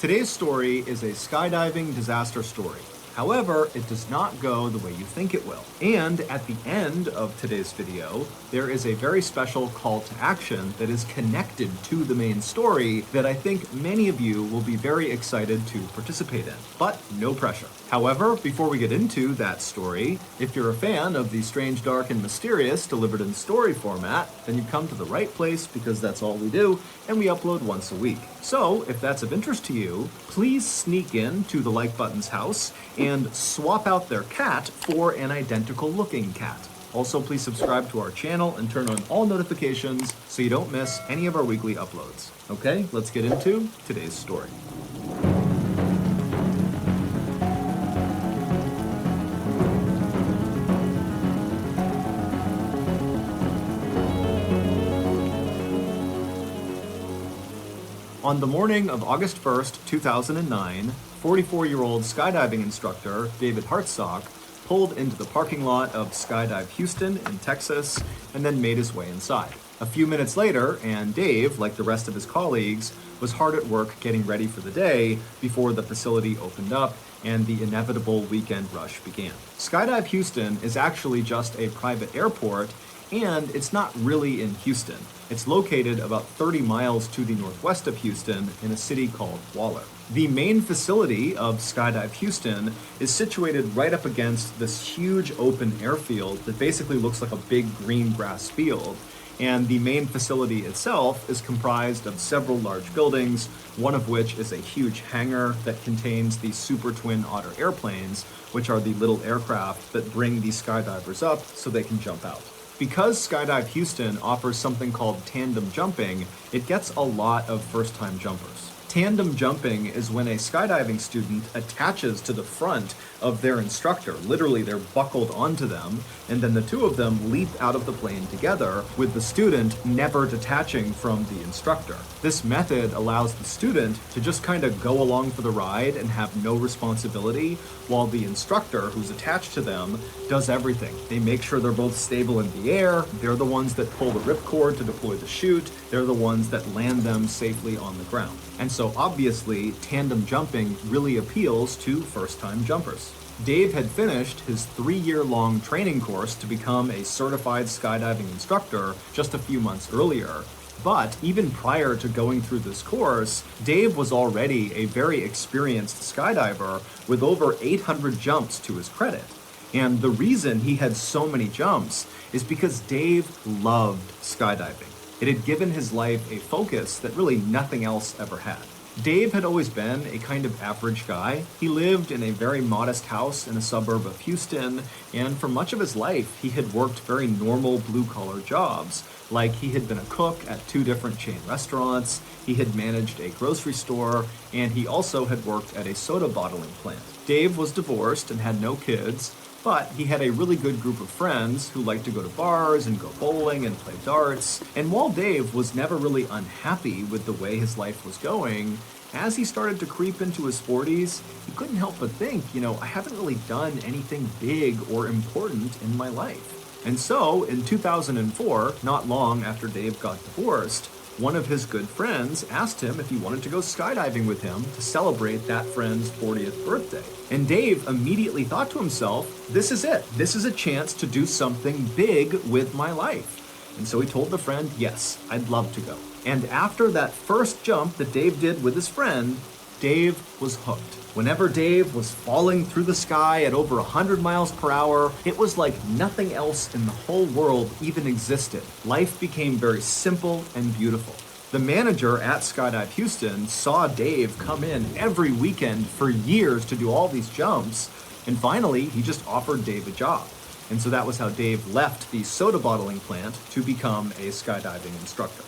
Today's story is a skydiving disaster story. However, it does not go the way you think it will. And at the end of today's video, there is a very special call to action that is connected to the main story that I think many of you will be very excited to participate in. But no pressure. However, before we get into that story, if you're a fan of the strange, dark, and mysterious delivered in story format, then you've come to the right place because that's all we do, and we upload once a week. So, if that's of interest to you, please sneak in to the like button's house and swap out their cat for an identical looking cat. Also, please subscribe to our channel and turn on all notifications so you don't miss any of our weekly uploads. Okay, let's get into today's story. On the morning of August 1st, 2009, 44-year-old skydiving instructor David Hartsock pulled into the parking lot of Skydive Houston in Texas and then made his way inside. A few minutes later, and Dave, like the rest of his colleagues, was hard at work getting ready for the day before the facility opened up and the inevitable weekend rush began. Skydive Houston is actually just a private airport, and it's not really in Houston. It's located about 30 miles to the northwest of Houston in a city called Waller. The main facility of Skydive Houston is situated right up against this huge open airfield that basically looks like a big green grass field. And the main facility itself is comprised of several large buildings, one of which is a huge hangar that contains the Super Twin Otter airplanes, which are the little aircraft that bring these skydivers up so they can jump out. Because Skydive Houston offers something called tandem jumping, it gets a lot of first-time jumpers. Tandem jumping is when a skydiving student attaches to the front of their instructor. Literally, they're buckled onto them, and then the two of them leap out of the plane together, with the student never detaching from the instructor. This method allows the student to just kind of go along for the ride and have no responsibility, while the instructor, who's attached to them, does everything. They make sure they're both stable in the air, they're the ones that pull the ripcord to deploy the chute, they're the ones that land them safely on the ground. And so obviously, tandem jumping really appeals to first-time jumpers. Dave had finished his 3-year-long training course to become a certified skydiving instructor just a few months earlier. But even prior to going through this course, Dave was already a very experienced skydiver with over 800 jumps to his credit. And the reason he had so many jumps is because Dave loved skydiving. It had given his life a focus that really nothing else ever had. Dave had always been a kind of average guy. He lived in a very modest house in a suburb of Houston, and for much of his life, he had worked very normal blue-collar jobs, like he had been a cook at 2 different chain restaurants, he had managed a grocery store, and he also had worked at a soda bottling plant. Dave was divorced and had no kids, but he had a really good group of friends who liked to go to bars and go bowling and play darts. And while Dave was never really unhappy with the way his life was going, as he started to creep into his 40s, he couldn't help but think, I haven't really done anything big or important in my life. And so, in 2004, not long after Dave got divorced, one of his good friends asked him if he wanted to go skydiving with him to celebrate that friend's 40th birthday. And Dave immediately thought to himself, this is it. This is a chance to do something big with my life. And so he told the friend, yes, I'd love to go. And after that first jump that Dave did with his friend, Dave was hooked. Whenever Dave was falling through the sky at over 100 miles per hour, it was like nothing else in the whole world even existed. Life became very simple and beautiful. The manager at Skydive Houston saw Dave come in every weekend for years to do all these jumps, and finally, he just offered Dave a job. And so that was how Dave left the soda bottling plant to become a skydiving instructor.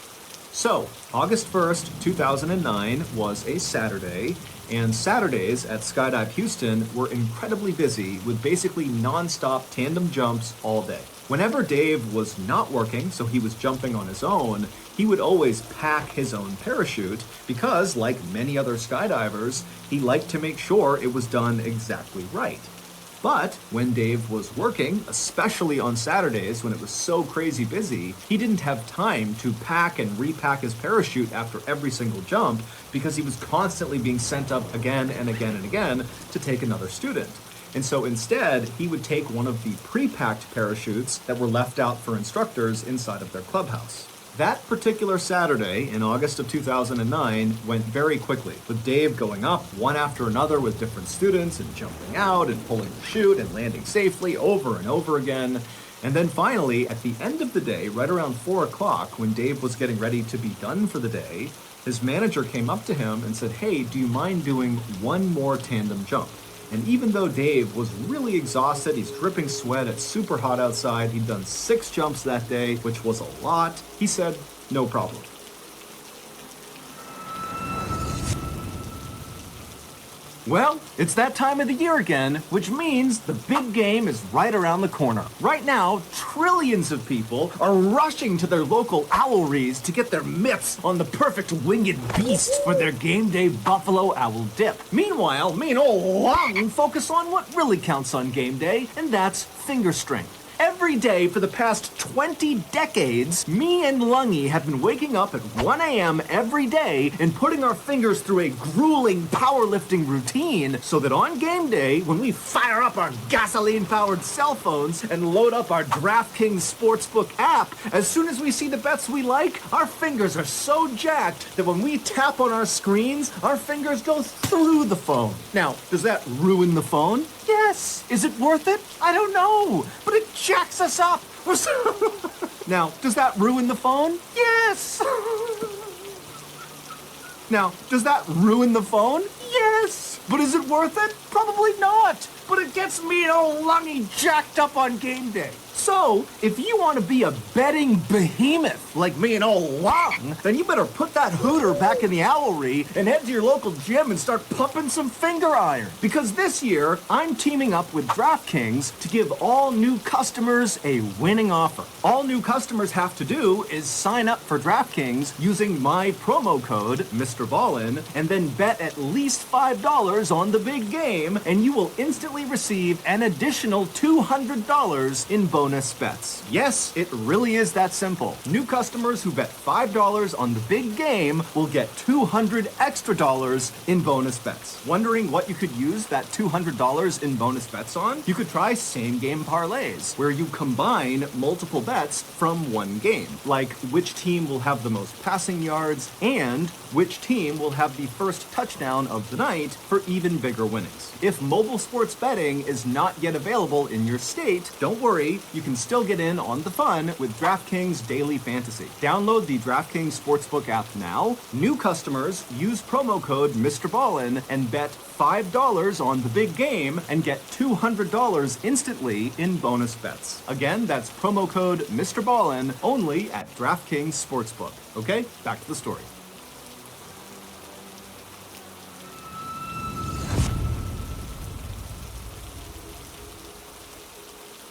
So, August 1st, 2009 was a Saturday, and Saturdays at Skydive Houston were incredibly busy with basically non-stop tandem jumps all day. Whenever Dave was not working, so he was jumping on his own, he would always pack his own parachute because, like many other skydivers, he liked to make sure it was done exactly right. But when Dave was working, especially on Saturdays when it was so crazy busy, he didn't have time to pack and repack his parachute after every single jump because he was constantly being sent up again and again and again to take another student. And so instead, he would take one of the pre-packed parachutes that were left out for instructors inside of their clubhouse. That particular Saturday in August of 2009 went very quickly, with Dave going up one after another with different students and jumping out and pulling the chute and landing safely over and over again. And then finally, at the end of the day, right around 4 o'clock, when Dave was getting ready to be done for the day, his manager came up to him and said, "Hey, do you mind doing one more tandem jump?" And even though Dave was really exhausted, he's dripping sweat, it's super hot outside, he'd done 6 jumps that day, which was a lot, he said, "No problem." Well, it's that time of the year again, which means the big game is right around the corner. Right now, trillions of people are rushing to their local owleries to get their mitts on the perfect winged beast for their game day buffalo owl dip. Meanwhile, me and old Long focus on what really counts on game day, and that's finger strength. Every day for the past 20 decades, me and Lungy have been waking up at 1 a.m. every day and putting our fingers through a grueling powerlifting routine so that on game day, when we fire up our gasoline-powered cell phones and load up our DraftKings Sportsbook app, as soon as we see the bets we like, our fingers are so jacked that when we tap on our screens, our fingers go through the phone. Now, does that ruin the phone? Yes. Is it worth it? I don't know. But it jacks us up. Now, does that ruin the phone? Yes. Now, does that ruin the phone? Yes. But is it worth it? Probably not. But it gets me and old Lungy jacked up on game day. So, if you want to be a betting behemoth like me and old Lung, then you better put that hooter back in the owlery and head to your local gym and start pumping some finger iron. Because this year, I'm teaming up with DraftKings to give all new customers a winning offer. All new customers have to do is sign up for DraftKings using my promo code, Mr. Ballin, and then bet at least $5 on the big game, and you will instantly receive an additional $200 in bonus bets. Yes, it really is that simple. New customers who bet $5 on the big game will get $200 extra in bonus bets. Wondering what you could use that $200 in bonus bets on? You could try same game parlays, where you combine multiple bets from one game, like which team will have the most passing yards and which team will have the first touchdown of the night for even bigger winnings. If mobile sports betting is not yet available in your state, don't worry, you can still get in on the fun with DraftKings Daily Fantasy. Download the DraftKings Sportsbook app now. New customers use promo code Mr. Ballin and bet $5 on the big game and get $200 instantly in bonus bets. Again, that's promo code Mr. Ballin only at DraftKings Sportsbook. Okay, back to the story.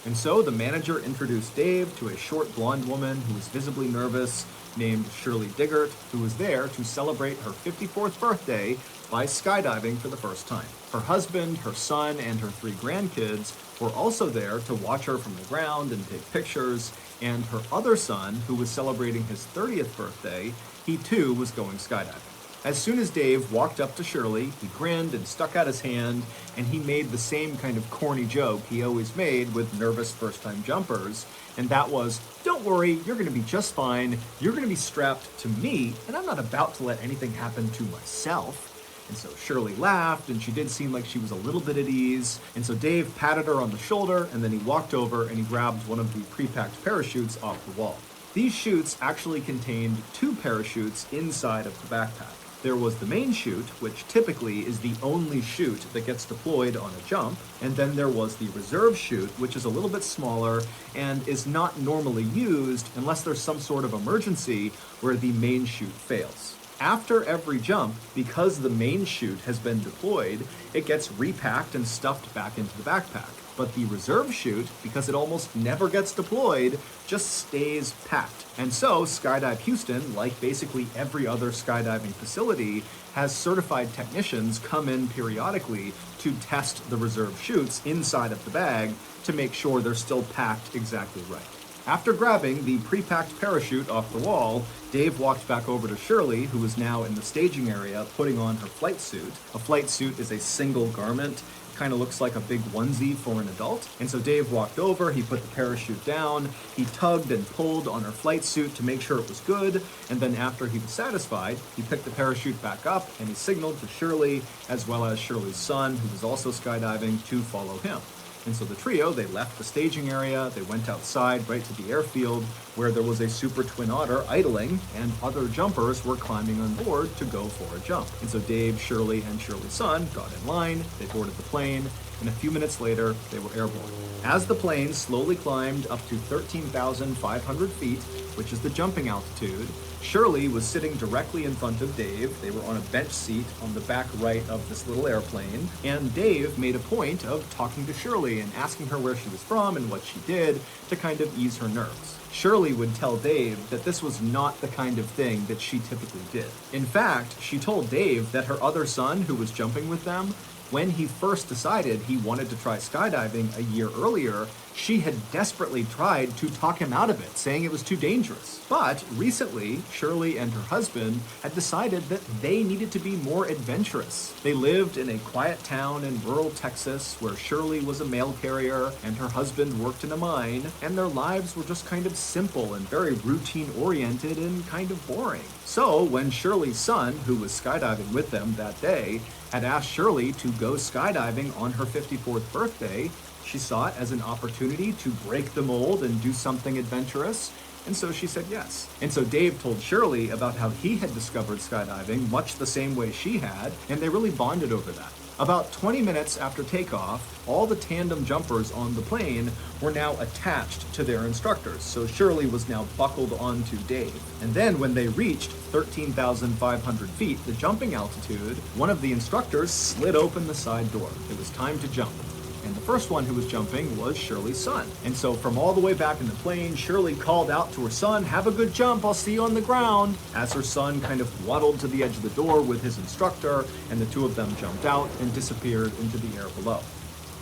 And so the manager introduced Dave to a short blonde woman who was visibly nervous named Shirley Diggert, who was there to celebrate her 54th birthday by skydiving for the first time. Her husband, her son, and her 3 grandkids were also there to watch her from the ground and take pictures, and her other son, who was celebrating his 30th birthday, he too was going skydiving. As soon as Dave walked up to Shirley, he grinned and stuck out his hand, and he made the same kind of corny joke he always made with nervous first-time jumpers, and that was, "Don't worry, you're going to be just fine. You're going to be strapped to me, and I'm not about to let anything happen to myself." And so Shirley laughed, and she did seem like she was a little bit at ease, and so Dave patted her on the shoulder, and then he walked over and he grabbed one of the pre-packed parachutes off the wall. These chutes actually contained 2 parachutes inside of the backpack. There was the main chute, which typically is the only chute that gets deployed on a jump, and then there was the reserve chute, which is a little bit smaller and is not normally used unless there's some sort of emergency where the main chute fails. After every jump, because the main chute has been deployed, it gets repacked and stuffed back into the backpack. but the reserve chute, because it almost never gets deployed, just stays packed. And so Skydive Houston, like basically every other skydiving facility, has certified technicians come in periodically to test the reserve chutes inside of the bag to make sure they're still packed exactly right. After grabbing the pre-packed parachute off the wall, Dave walked back over to Shirley, who was now in the staging area putting on her flight suit. A flight suit is a single garment, kind of looks like a big onesie for an adult. And so Dave walked over, he put the parachute down, he tugged and pulled on her flight suit to make sure it was good, and then after he was satisfied, he picked the parachute back up and he signaled to Shirley, as well as Shirley's son, who was also skydiving, to follow him. And so the trio, they left the staging area, they went outside right to the airfield where there was a Super Twin Otter idling and other jumpers were climbing on board to go for a jump. And so Dave, Shirley, and Shirley's son got in line, they boarded the plane, and a few minutes later, they were airborne. As the plane slowly climbed up to 13,500 feet, which is the jumping altitude, Shirley was sitting directly in front of Dave. They were on a bench seat on the back right of this little airplane, and Dave made a point of talking to Shirley and asking her where she was from and what she did to kind of ease her nerves. Shirley would tell Dave that this was not the kind of thing that she typically did. In fact, she told Dave that her other son, who was jumping with them, when he first decided he wanted to try skydiving a year earlier, she had desperately tried to talk him out of it, saying it was too dangerous. But recently, Shirley and her husband had decided that they needed to be more adventurous. They lived in a quiet town in rural Texas where Shirley was a mail carrier and her husband worked in a mine, and their lives were just kind of simple and very routine-oriented and kind of boring. So when Shirley's son, who was skydiving with them that day, had asked Shirley to go skydiving on her 54th birthday, she saw it as an opportunity to break the mold and do something adventurous, and so she said yes. And so Dave told Shirley about how he had discovered skydiving much the same way she had, and they really bonded over that. About 20 minutes after takeoff, all the tandem jumpers on the plane were now attached to their instructors, so Shirley was now buckled onto Dave. And then when they reached 13,500 feet, the jumping altitude, one of the instructors slid open the side door. It was time to jump. And the first one who was jumping was Shirley's son. And so from all the way back in the plane, Shirley called out to her son, "Have a good jump, I'll see you on the ground," as her son kind of waddled to the edge of the door with his instructor, and the two of them jumped out and disappeared into the air below.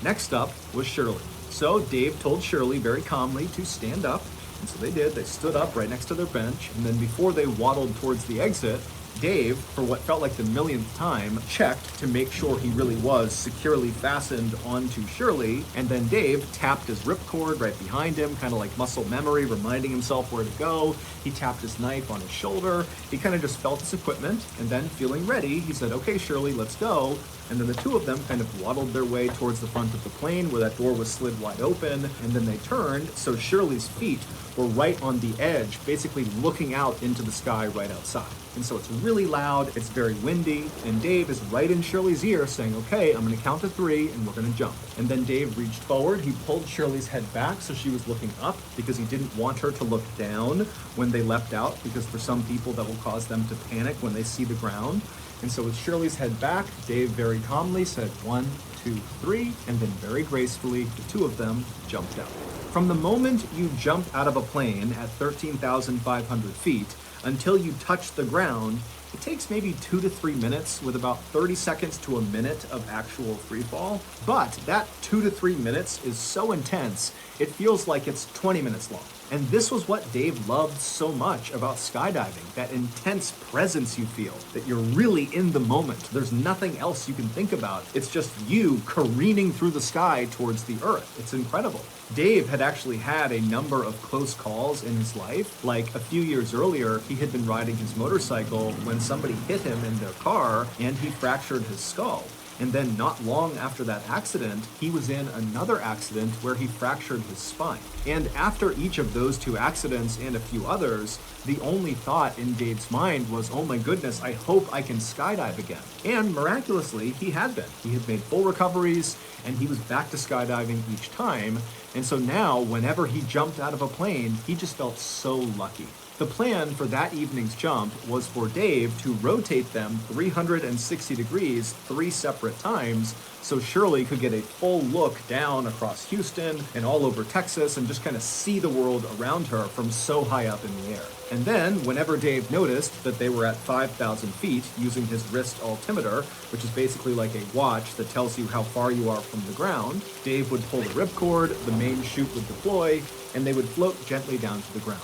Next up was Shirley. So Dave told Shirley very calmly to stand up, and so they did. They stood up right next to their bench, and then before they waddled towards the exit, Dave, for what felt like the millionth time, checked to make sure he really was securely fastened onto Shirley, and then Dave tapped his ripcord right behind him, kind of like muscle memory, reminding himself where to go. He tapped his knife on his shoulder. He kind of just felt his equipment, and then feeling ready, he said, "Okay, Shirley, let's go." And then the two of them kind of waddled their way towards the front of the plane where that door was slid wide open, and then they turned, so Shirley's feet were right on the edge, basically looking out into the sky right outside. And so it's really loud, it's very windy, and Dave is right in Shirley's ear saying, "Okay, I'm gonna count to 3 and we're gonna jump." And then Dave reached forward, he pulled Shirley's head back so she was looking up because he didn't want her to look down when they leapt out, because for some people that will cause them to panic when they see the ground. And so with Shirley's head back, Dave very calmly said 1, 2, 3, and then very gracefully, the two of them jumped out. From the moment you jump out of a plane at 13,500 feet until you touch the ground, it takes maybe 2 to 3 minutes with about 30 seconds to a minute of actual free fall. But that 2 to 3 minutes is so intense, it feels like it's 20 minutes long. And this was what Dave loved so much about skydiving, that intense presence you feel, that you're really in the moment. There's nothing else you can think about. It's just you careening through the sky towards the earth. It's incredible. Dave had actually had a number of close calls in his life. Like a few years earlier, he had been riding his motorcycle when somebody hit him in their car and he fractured his skull. And then not long after that accident, he was in another accident where he fractured his spine. And after each of those two accidents and a few others, the only thought in Dave's mind was, "Oh my goodness, I hope I can skydive again." And miraculously, he had been. He had made full recoveries and he was back to skydiving each time. And so now, whenever he jumped out of a plane, he just felt so lucky. The plan for that evening's jump was for Dave to rotate them 360 degrees 3 separate times so Shirley could get a full look down across Houston and all over Texas and just kind of see the world around her from so high up in the air. And then, whenever Dave noticed that they were at 5,000 feet using his wrist altimeter, which is basically like a watch that tells you how far you are from the ground, Dave would pull the ripcord, the main chute would deploy, and they would float gently down to the ground.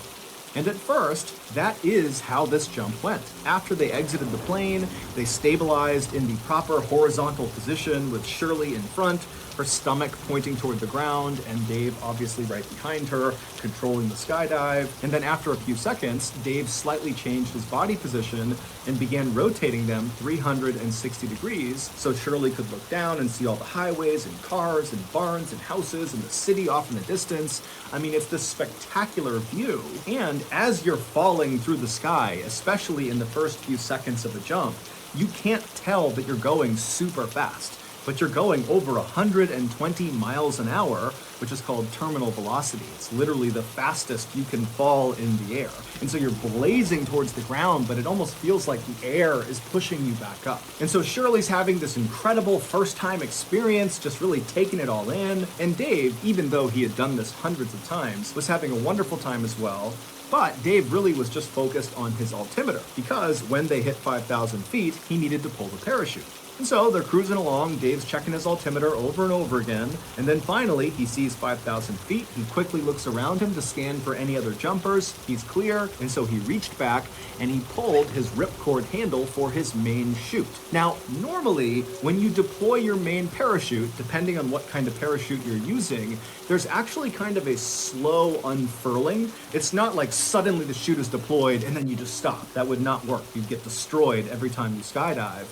And at first, that is how this jump went. After they exited the plane, they stabilized in the proper horizontal position with Shirley in front, her stomach pointing toward the ground, and Dave obviously right behind her, controlling the skydive. And then after a few seconds, Dave slightly changed his body position and began rotating them 360 degrees so Shirley could look down and see all the highways and cars and barns and houses and the city off in the distance. I mean, it's this spectacular view. And as you're falling through the sky, especially in the first few seconds of a jump, you can't tell that you're going super fast. But you're going over 120 miles an hour, which is called terminal velocity. It's literally the fastest you can fall in the air. And so you're blazing towards the ground, but it almost feels like the air is pushing you back up. And so Shirley's having this incredible first-time experience, just really taking it all in. And Dave, even though he had done this hundreds of times, was having a wonderful time as well. But Dave really was just focused on his altimeter, because when they hit 5,000 feet, he needed to pull the parachute. And so they're cruising along, Dave's checking his altimeter over and over again, and then finally he sees 5,000 feet. He quickly looks around him to scan for any other jumpers. He's clear, and so he reached back and he pulled his ripcord handle for his main chute. Now, normally when you deploy your main parachute, depending on what kind of parachute you're using, there's actually kind of a slow unfurling. It's not like suddenly the chute is deployed and then you just stop. That would not work. You'd get destroyed every time you skydive.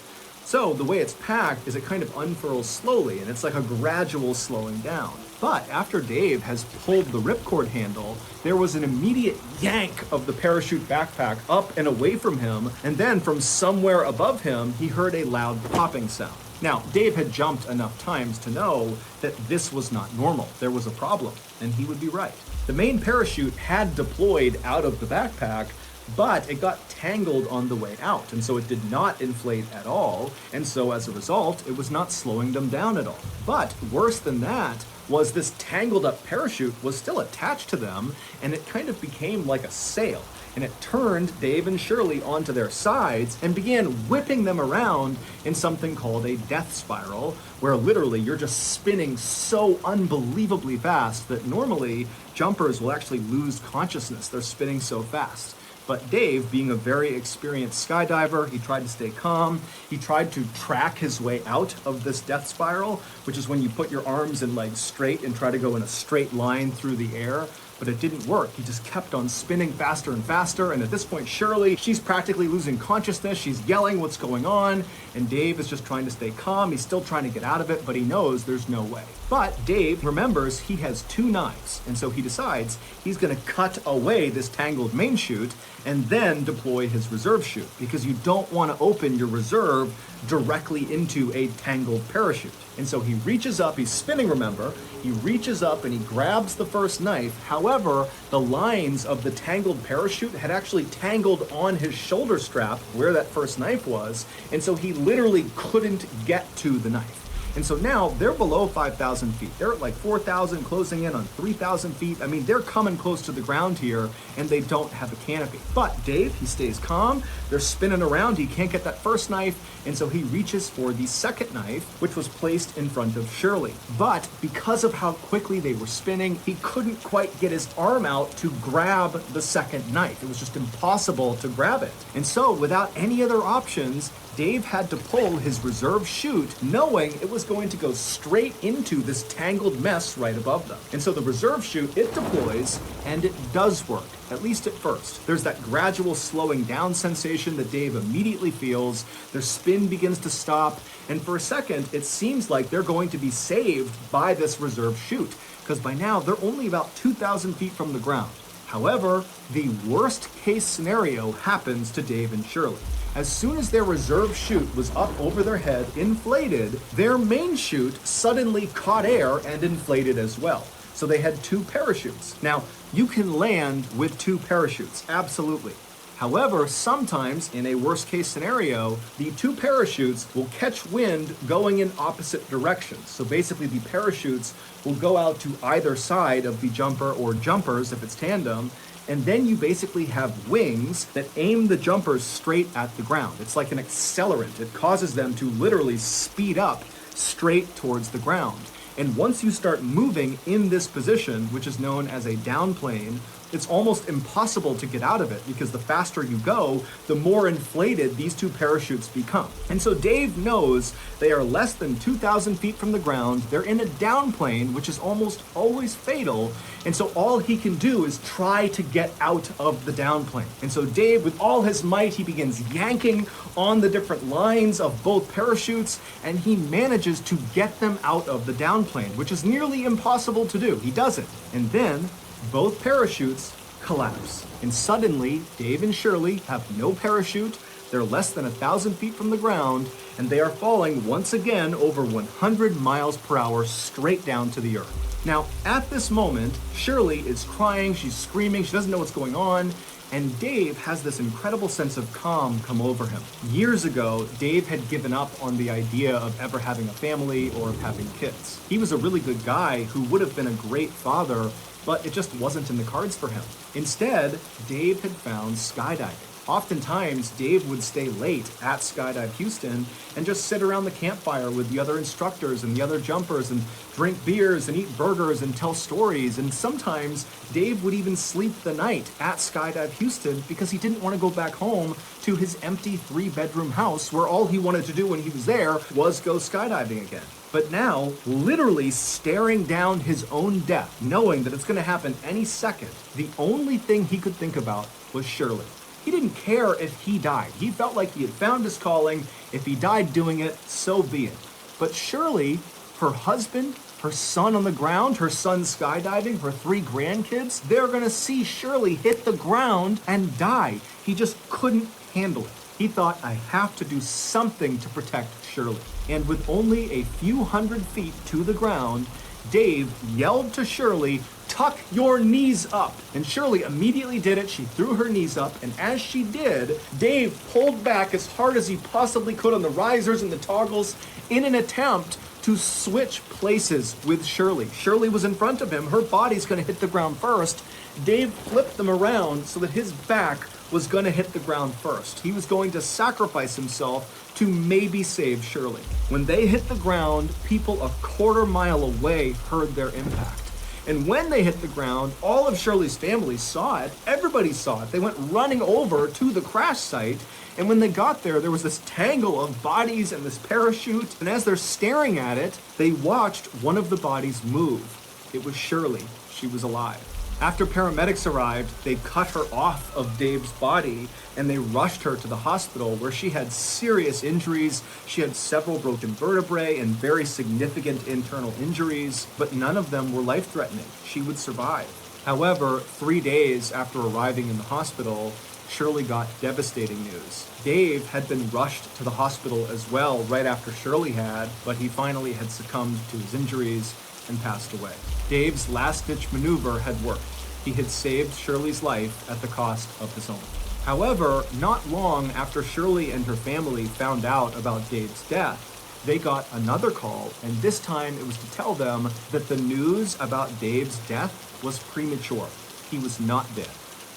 So the way it's packed is it kind of unfurls slowly, and it's like a gradual slowing down. But after Dave has pulled the ripcord handle, there was an immediate yank of the parachute backpack up and away from him, and then from somewhere above him, he heard a loud popping sound. Now, Dave had jumped enough times to know that this was not normal. There was a problem, and he would be right. The main parachute had deployed out of the backpack, but it got tangled on the way out, and so it did not inflate at all, and so as a result, it was not slowing them down at all. But worse than that was this tangled up parachute was still attached to them, and it kind of became like a sail, and it turned Dave and Shirley onto their sides and began whipping them around in something called a death spiral, where literally you're just spinning so unbelievably fast that normally jumpers will actually lose consciousness. They're spinning so fast. But Dave, being a very experienced skydiver, he tried to stay calm. He tried to track his way out of this death spiral, which is when you put your arms and legs straight and try to go in a straight line through the air. But it didn't work. He just kept on spinning faster and faster. And at this point, Shirley, she's practically losing consciousness. She's yelling what's going on. And Dave is just trying to stay calm. He's still trying to get out of it, but he knows there's no way. But Dave remembers he has 2 knives. And so he decides he's going to cut away this tangled main chute and then deploy his reserve chute, because you don't want to open your reserve directly into a tangled parachute. And so he reaches up, he's spinning, remember, he reaches up and he grabs the first knife. However, the lines of the tangled parachute had actually tangled on his shoulder strap where that first knife was, and so he literally couldn't get to the knife. And so now they're below 5,000 feet. They're at like 4,000, closing in on 3,000 feet. I mean, they're coming close to the ground here, and they don't have a canopy. But Dave, he stays calm. They're spinning around. He can't get that first knife, and so he reaches for the second knife, which was placed in front of Shirley. But because of how quickly they were spinning, he couldn't quite get his arm out to grab the second knife. It was just impossible to grab it. And so without any other options, Dave had to pull his reserve chute, knowing it was going to go straight into this tangled mess right above them. And so the reserve chute, it deploys, and it does work, at least at first. There's that gradual slowing down sensation that Dave immediately feels. Their spin begins to stop, and for a second, it seems like they're going to be saved by this reserve chute, because by now, they're only about 2,000 feet from the ground. However, the worst case scenario happens to Dave and Shirley. As soon as their reserve chute was up over their head, inflated, their main chute suddenly caught air and inflated as well. So they had 2 parachutes. Now, you can land with 2 parachutes, absolutely. However, sometimes in a worst case scenario, the two parachutes will catch wind going in opposite directions. So basically the parachutes will go out to either side of the jumper or jumpers if it's tandem, and then you basically have wings that aim the jumpers straight at the ground. It's like an accelerant. It causes them to literally speed up straight towards the ground. And once you start moving in this position, which is known as a downplane, it's almost impossible to get out of it because the faster you go, the more inflated these two parachutes become. And so Dave knows they are less than 2,000 feet from the ground. They're in a downplane, which is almost always fatal. And so all he can do is try to get out of the downplane. And so Dave, with all his might, he begins yanking on the different lines of both parachutes, and he manages to get them out of the downplane, which is nearly impossible to do. He does it. And then both parachutes collapse. And suddenly, Dave and Shirley have no parachute. They're less than 1,000 feet from the ground, and they are falling once again over 100 miles per hour straight down to the earth. Now, at this moment, Shirley is crying, she's screaming, she doesn't know what's going on, and Dave has this incredible sense of calm come over him. Years ago, Dave had given up on the idea of ever having a family or of having kids. He was a really good guy who would have been a great father, but it just wasn't in the cards for him. Instead, Dave had found skydiving. Oftentimes, Dave would stay late at Skydive Houston and just sit around the campfire with the other instructors and the other jumpers and drink beers and eat burgers and tell stories. And sometimes Dave would even sleep the night at Skydive Houston because he didn't want to go back home to his empty 3-bedroom house where all he wanted to do when he was there was go skydiving again. But now, literally staring down his own death, knowing that it's going to happen any second, the only thing he could think about was Shirley. He didn't care if he died. He felt like he had found his calling. If he died doing it, so be it. But Shirley, her husband, her son on the ground, her son skydiving, her 3 grandkids, they're going to see Shirley hit the ground and die. He just couldn't handle it. He thought, I have to do something to protect Shirley. And with only a few hundred feet to the ground, Dave yelled to Shirley, "Tuck your knees up." And Shirley immediately did it. She threw her knees up, and as she did, Dave pulled back as hard as he possibly could on the risers and the toggles in an attempt to switch places with Shirley. Shirley was in front of him. Her body's going to hit the ground first. Dave flipped them around so that his back was going to hit the ground first. He was going to sacrifice himself to maybe save Shirley. When they hit the ground, people a quarter mile away heard their impact. And when they hit the ground, all of Shirley's family saw it. Everybody saw it. They went running over to the crash site. And when they got there, there was this tangle of bodies and this parachute. And as they're staring at it, they watched one of the bodies move. It was Shirley. She was alive. After paramedics arrived, they cut her off of Dave's body and they rushed her to the hospital where she had serious injuries. She had several broken vertebrae and very significant internal injuries, but none of them were life-threatening. She would survive. However, 3 days after arriving in the hospital, Shirley got devastating news. Dave had been rushed to the hospital as well right after Shirley had, but he finally had succumbed to his injuries and passed away. Dave's last-ditch maneuver had worked. He had saved Shirley's life at the cost of his own. However, not long after Shirley and her family found out about Dave's death, they got another call, and this time it was to tell them that the news about Dave's death was premature. He was not dead.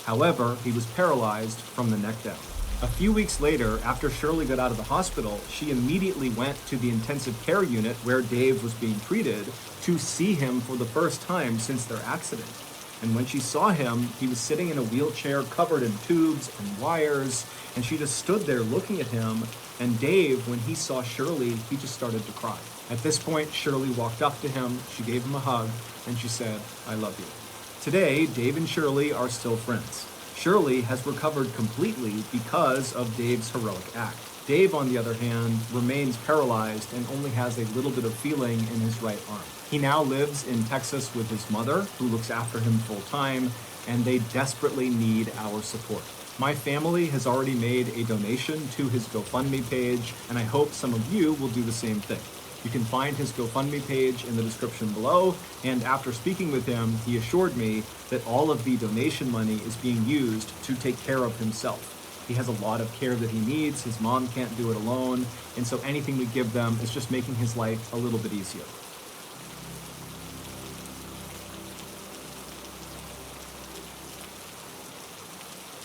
However, he was paralyzed from the neck down. A few weeks later, after Shirley got out of the hospital, she immediately went to the intensive care unit where Dave was being treated to see him for the first time since their accident. And when she saw him, he was sitting in a wheelchair covered in tubes and wires, and she just stood there looking at him. And Dave, when he saw Shirley, he just started to cry. At this point, Shirley walked up to him, she gave him a hug, and she said, "I love you." Today, Dave and Shirley are still friends. Shirley has recovered completely because of Dave's heroic act. Dave, on the other hand, remains paralyzed and only has a little bit of feeling in his right arm. He now lives in Texas with his mother, who looks after him full time, and they desperately need our support. My family has already made a donation to his GoFundMe page, and I hope some of you will do the same thing. You can find his GoFundMe page in the description below, and after speaking with him, he assured me that all of the donation money is being used to take care of himself. He has a lot of care that he needs, his mom can't do it alone, and so anything we give them is just making his life a little bit easier.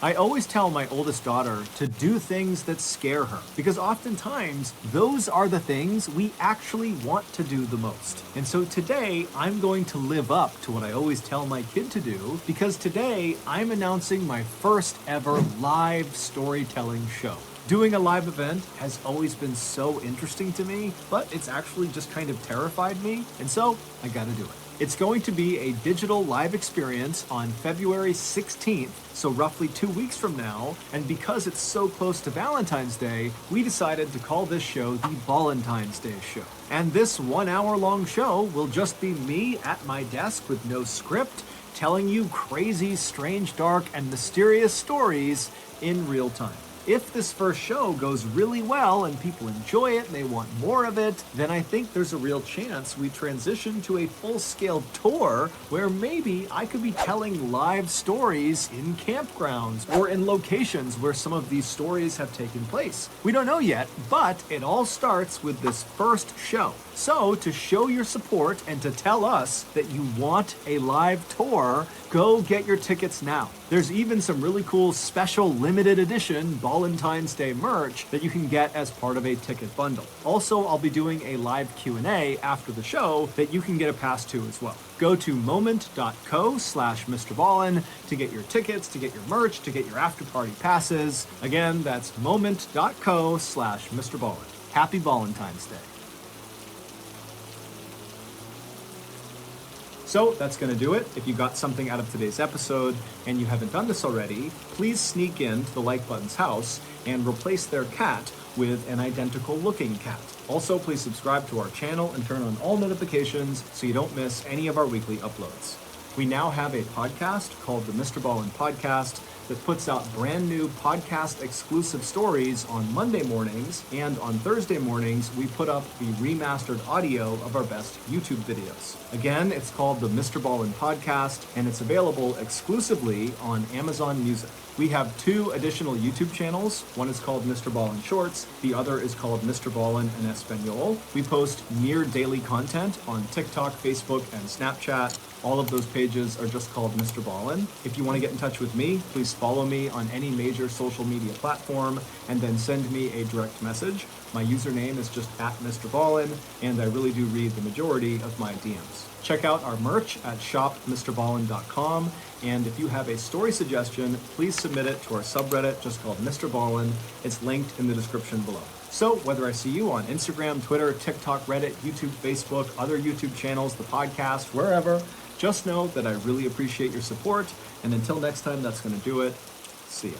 I always tell my oldest daughter to do things that scare her, because oftentimes those are the things we actually want to do the most. And so today I'm going to live up to what I always tell my kid to do, because today I'm announcing my first ever live storytelling show. Doing a live event has always been so interesting to me, but it's actually just kind of terrified me, and so I gotta do it. It's going to be a digital live experience on February 16th, so roughly 2 weeks from now, and because it's so close to Valentine's Day, we decided to call this show the Valentine's Day Show. And this 1 hour long show will just be me at my desk with no script, telling you crazy, strange, dark, and mysterious stories in real time. If this first show goes really well and people enjoy it and they want more of it, then I think there's a real chance we transition to a full-scale tour where maybe I could be telling live stories in campgrounds or in locations where some of these stories have taken place. We don't know yet, but it all starts with this first show. So to show your support and to tell us that you want a live tour, go get your tickets now. There's even some really cool special limited edition Valentine's Day merch that you can get as part of a ticket bundle. Also, I'll be doing a live Q&A after the show that you can get a pass to as well. Go to moment.co/Mr. Ballin to get your tickets, to get your merch, to get your after party passes. Again, that's moment.co/Mr. Ballin. Happy Valentine's Day. So that's going to do it. If you got something out of today's episode and you haven't done this already, please sneak into the like button's house and replace their cat with an identical looking cat. Also, please subscribe to our channel and turn on all notifications so you don't miss any of our weekly uploads. We now have a podcast called the Mr. Ballin Podcast that puts out brand new podcast exclusive stories on Monday mornings, and on Thursday mornings we put up the remastered audio of our best YouTube videos. Again, it's called the Mr. Ballin Podcast, and it's available exclusively on Amazon Music. We have 2 additional YouTube channels. One is called Mr. Ballin Shorts. The other is called Mr. Ballin en Espanol. We post near daily content on TikTok, Facebook, and Snapchat. All of those pages are just called Mr. Ballin. If you want to get in touch with me, please follow me on any major social media platform and then send me a direct message. My username is just @MrBallin, and I really do read the majority of my DMs. Check out our merch at shopmrballin.com, and if you have a story suggestion, please submit it to our subreddit just called Mr. Ballin. It's linked in the description below. So whether I see you on Instagram, Twitter, TikTok, Reddit, YouTube, Facebook, other YouTube channels, the podcast, wherever, just know that I really appreciate your support, and until next time, that's going to do it. See ya.